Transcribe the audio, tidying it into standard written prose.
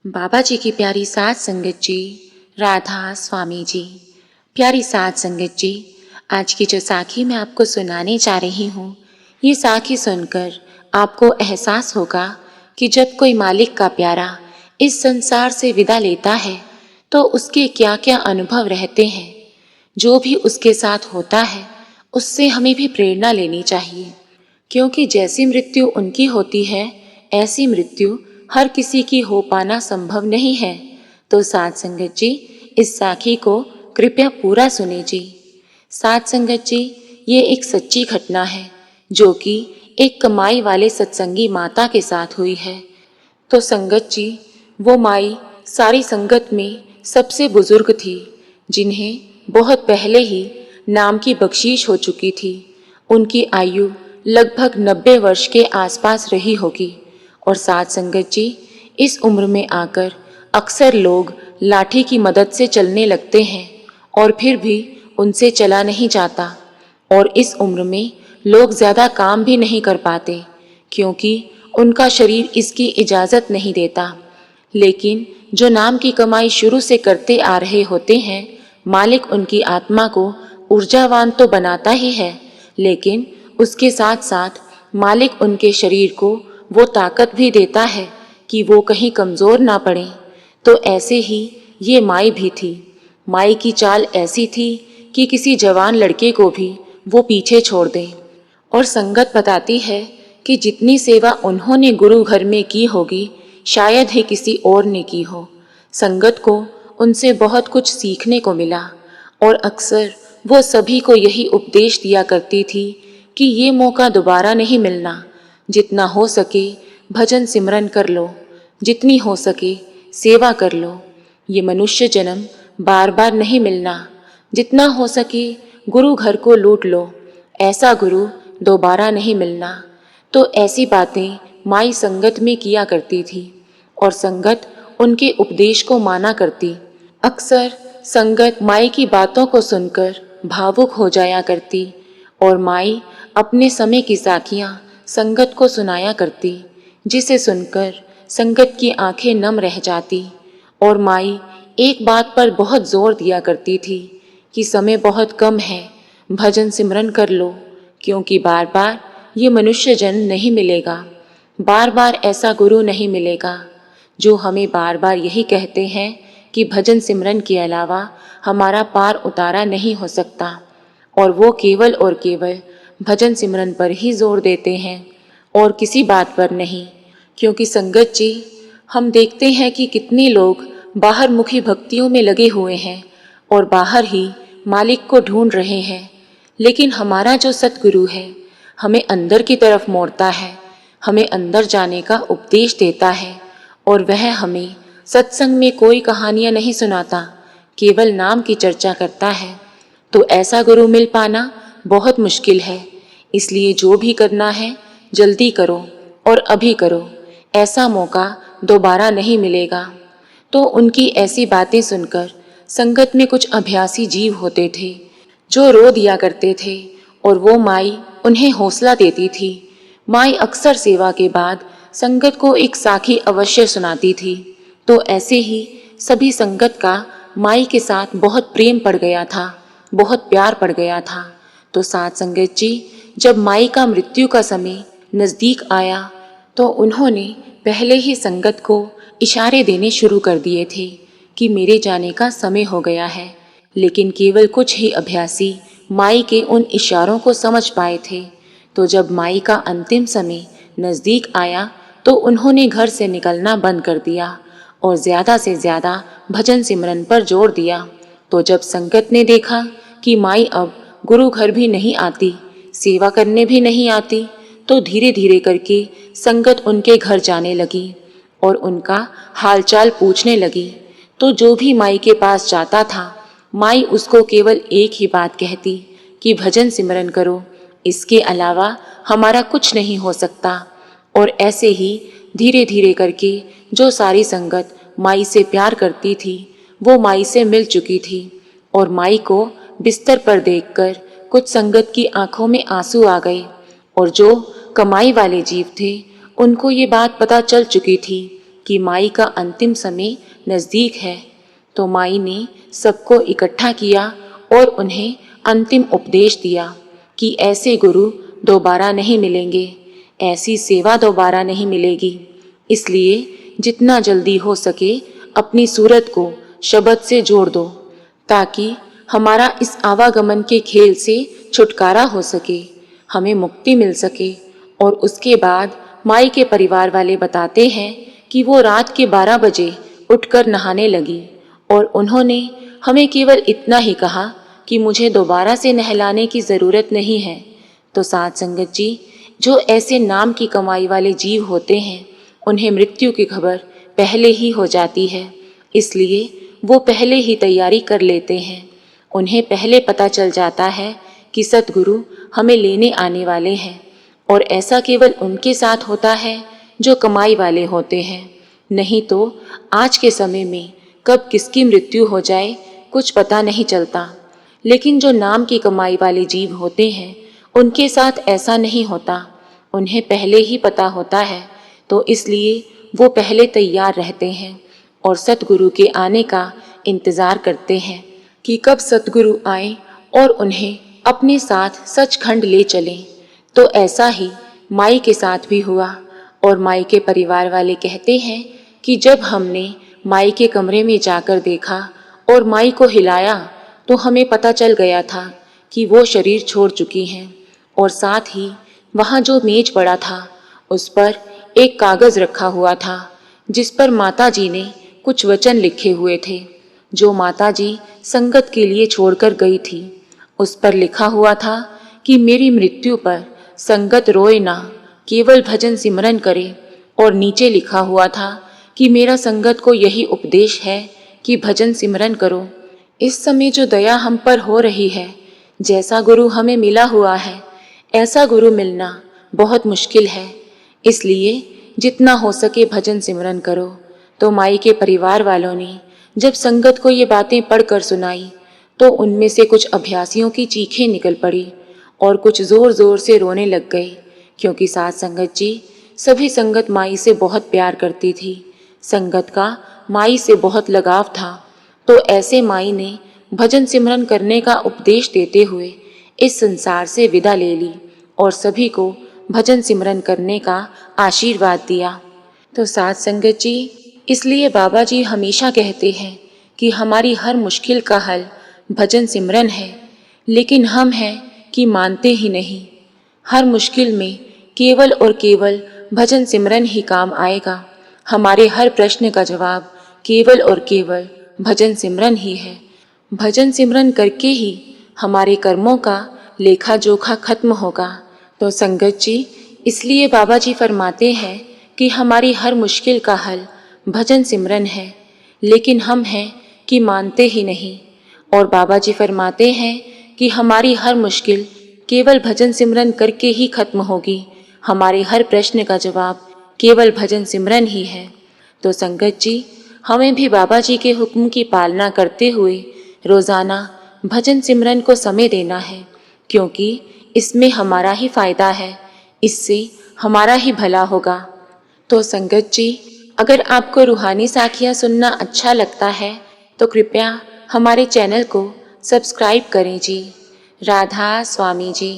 बाबा जी की प्यारी सात संगत जी, राधा स्वामी जी। प्यारी सात संगत जी, आज की जो साखी मैं आपको सुनाने जा रही हूँ, ये साखी सुनकर आपको एहसास होगा कि जब कोई मालिक का प्यारा इस संसार से विदा लेता है तो उसके क्या क्या अनुभव रहते हैं। जो भी उसके साथ होता है उससे हमें भी प्रेरणा लेनी चाहिए, क्योंकि जैसी मृत्यु उनकी होती है ऐसी मृत्यु हर किसी की हो पाना संभव नहीं है। तो सात संगत जी, इस साखी को कृपया पूरा सुने जी। सात संगत जी, ये एक सच्ची घटना है जो कि एक कमाई वाले सत्संगी माता के साथ हुई है। तो संगत जी, वो माई सारी संगत में सबसे बुजुर्ग थी, जिन्हें बहुत पहले ही नाम की बख्शीश हो चुकी थी। उनकी आयु लगभग 90 वर्ष के आसपास रही होगी। और सात संगत जी, इस उम्र में आकर अक्सर लोग लाठी की मदद से चलने लगते हैं और फिर भी उनसे चला नहीं जाता। और इस उम्र में लोग ज़्यादा काम भी नहीं कर पाते, क्योंकि उनका शरीर इसकी इजाज़त नहीं देता। लेकिन जो नाम की कमाई शुरू से करते आ रहे होते हैं, मालिक उनकी आत्मा को ऊर्जावान तो बनाता ही है, लेकिन उसके साथ साथ मालिक उनके शरीर को वो ताकत भी देता है कि वो कहीं कमज़ोर ना पड़े। तो ऐसे ही ये माई भी थी। माई की चाल ऐसी थी कि किसी जवान लड़के को भी वो पीछे छोड़ दे। और संगत बताती है कि जितनी सेवा उन्होंने गुरु घर में की होगी, शायद ही किसी और ने की हो। संगत को उनसे बहुत कुछ सीखने को मिला और अक्सर वो सभी को यही उपदेश दिया करती थी कि ये मौका दोबारा नहीं मिलना। जितना हो सके भजन सिमरन कर लो, जितनी हो सके सेवा कर लो। ये मनुष्य जन्म बार बार नहीं मिलना। जितना हो सके गुरु घर को लूट लो, ऐसा गुरु दोबारा नहीं मिलना। तो ऐसी बातें माई संगत में किया करती थी और संगत उनके उपदेश को माना करती। अक्सर संगत माई की बातों को सुनकर भावुक हो जाया करती और माई अपने समय की साखियाँ संगत को सुनाया करती, जिसे सुनकर संगत की आंखें नम रह जाती। और माई एक बात पर बहुत जोर दिया करती थी कि समय बहुत कम है, भजन सिमरन कर लो, क्योंकि बार बार ये मनुष्य जन्म नहीं मिलेगा। बार बार ऐसा गुरु नहीं मिलेगा जो हमें बार बार यही कहते हैं कि भजन सिमरन के अलावा हमारा पार उतारा नहीं हो सकता। और वो केवल और केवल भजन सिमरन पर ही जोर देते हैं और किसी बात पर नहीं। क्योंकि संगत जी, हम देखते हैं कि कितने लोग बाहर मुखी भक्तियों में लगे हुए हैं और बाहर ही मालिक को ढूंढ रहे हैं, लेकिन हमारा जो सतगुरु है हमें अंदर की तरफ मोड़ता है, हमें अंदर जाने का उपदेश देता है। और वह हमें सत्संग में कोई कहानियाँ नहीं सुनाता, केवल नाम की चर्चा करता है। तो ऐसा गुरु मिल पाना बहुत मुश्किल है। इसलिए जो भी करना है जल्दी करो और अभी करो, ऐसा मौका दोबारा नहीं मिलेगा। तो उनकी ऐसी बातें सुनकर संगत में कुछ अभ्यासी जीव होते थे जो रो दिया करते थे और वो माई उन्हें हौसला देती थी। माई अक्सर सेवा के बाद संगत को एक साखी अवश्य सुनाती थी। तो ऐसे ही सभी संगत का माई के साथ बहुत प्रेम पड़ गया था, बहुत प्यार पड़ गया था। तो सात संगत जी, जब माई का मृत्यु का समय नज़दीक आया तो उन्होंने पहले ही संगत को इशारे देने शुरू कर दिए थे कि मेरे जाने का समय हो गया है। लेकिन केवल कुछ ही अभ्यासी माई के उन इशारों को समझ पाए थे। तो जब माई का अंतिम समय नज़दीक आया तो उन्होंने घर से निकलना बंद कर दिया और ज़्यादा से ज़्यादा भजन सिमरन पर जोर दिया। तो जब संगत ने देखा कि माई अब गुरु घर भी नहीं आती, सेवा करने भी नहीं आती, तो धीरे धीरे करके संगत उनके घर जाने लगी और उनका हालचाल पूछने लगी। तो जो भी माई के पास जाता था, माई उसको केवल एक ही बात कहती कि भजन सिमरन करो, इसके अलावा हमारा कुछ नहीं हो सकता। और ऐसे ही धीरे धीरे करके जो सारी संगत माई से प्यार करती थी वो माई से मिल चुकी थी। और माई को बिस्तर पर देखकर कुछ संगत की आंखों में आंसू आ गए और जो कमाई वाले जीव थे उनको ये बात पता चल चुकी थी कि माई का अंतिम समय नज़दीक है। तो माई ने सबको इकट्ठा किया और उन्हें अंतिम उपदेश दिया कि ऐसे गुरु दोबारा नहीं मिलेंगे, ऐसी सेवा दोबारा नहीं मिलेगी। इसलिए जितना जल्दी हो सके अपनी सूरत को शब्द से जोड़ दो, ताकि हमारा इस आवागमन के खेल से छुटकारा हो सके, हमें मुक्ति मिल सके। और उसके बाद माई के परिवार वाले बताते हैं कि वो रात के 12 बजे उठकर नहाने लगी और उन्होंने हमें केवल इतना ही कहा कि मुझे दोबारा से नहलाने की ज़रूरत नहीं है। तो साध संगत जी, जो ऐसे नाम की कमाई वाले जीव होते हैं उन्हें मृत्यु की खबर पहले ही हो जाती है, इसलिए वो पहले ही तैयारी कर लेते हैं। उन्हें पहले पता चल जाता है कि सतगुरु हमें लेने आने वाले हैं, और ऐसा केवल उनके साथ होता है जो कमाई वाले होते हैं। नहीं तो आज के समय में कब किसकी मृत्यु हो जाए कुछ पता नहीं चलता। लेकिन जो नाम की कमाई वाले जीव होते हैं उनके साथ ऐसा नहीं होता, उन्हें पहले ही पता होता है, तो इसलिए वो पहले तैयार रहते हैं और सतगुरु के आने का इंतज़ार करते हैं कि कब सतगुरु आए और उन्हें अपने साथ सचखंड ले चलें। तो ऐसा ही माई के साथ भी हुआ। और माई के परिवार वाले कहते हैं कि जब हमने माई के कमरे में जाकर देखा और माई को हिलाया तो हमें पता चल गया था कि वो शरीर छोड़ चुकी हैं। और साथ ही वहाँ जो मेज पड़ा था उस पर एक कागज़ रखा हुआ था जिस पर माता जी ने कुछ वचन लिखे हुए थे जो माता जी संगत के लिए छोड़कर गई थी। उस पर लिखा हुआ था कि मेरी मृत्यु पर संगत रोए ना, केवल भजन सिमरन करे। और नीचे लिखा हुआ था कि मेरा संगत को यही उपदेश है कि भजन सिमरन करो। इस समय जो दया हम पर हो रही है, जैसा गुरु हमें मिला हुआ है ऐसा गुरु मिलना बहुत मुश्किल है, इसलिए जितना हो सके भजन सिमरन करो। तो माई के परिवार वालों ने जब संगत को ये बातें पढ़कर सुनाई तो उनमें से कुछ अभ्यासियों की चीखें निकल पड़ी और कुछ ज़ोर ज़ोर से रोने लग गए, क्योंकि साध संगत जी सभी संगत माई से बहुत प्यार करती थी। संगत का माई से बहुत लगाव था। तो ऐसे माई ने भजन सिमरन करने का उपदेश देते हुए इस संसार से विदा ले ली और सभी को भजन सिमरन करने का आशीर्वाद दिया। तो साध संगत जी, इसलिए बाबा जी हमेशा कहते हैं कि हमारी हर मुश्किल का हल भजन सिमरन है, लेकिन हम हैं कि मानते ही नहीं। हर मुश्किल में केवल और केवल भजन सिमरन ही काम आएगा। हमारे हर प्रश्न का जवाब केवल और केवल भजन सिमरन ही है। भजन सिमरन करके ही हमारे कर्मों का लेखा जोखा खत्म होगा। तो संगत जी, इसलिए बाबा जी फरमाते हैं कि हमारी हर मुश्किल का हल भजन सिमरन है, लेकिन हम हैं कि मानते ही नहीं। और बाबा जी फरमाते हैं कि हमारी हर मुश्किल केवल भजन सिमरन करके ही खत्म होगी। हमारे हर प्रश्न का जवाब केवल भजन सिमरन ही है। तो संगत जी, हमें भी बाबा जी के हुक्म की पालना करते हुए रोज़ाना भजन सिमरन को समय देना है, क्योंकि इसमें हमारा ही फायदा है, इससे हमारा ही भला होगा। तो संगत जी, अगर आपको रूहानी साखियाँ सुनना अच्छा लगता है तो कृपया हमारे चैनल को सब्सक्राइब करें जी। राधा स्वामी जी।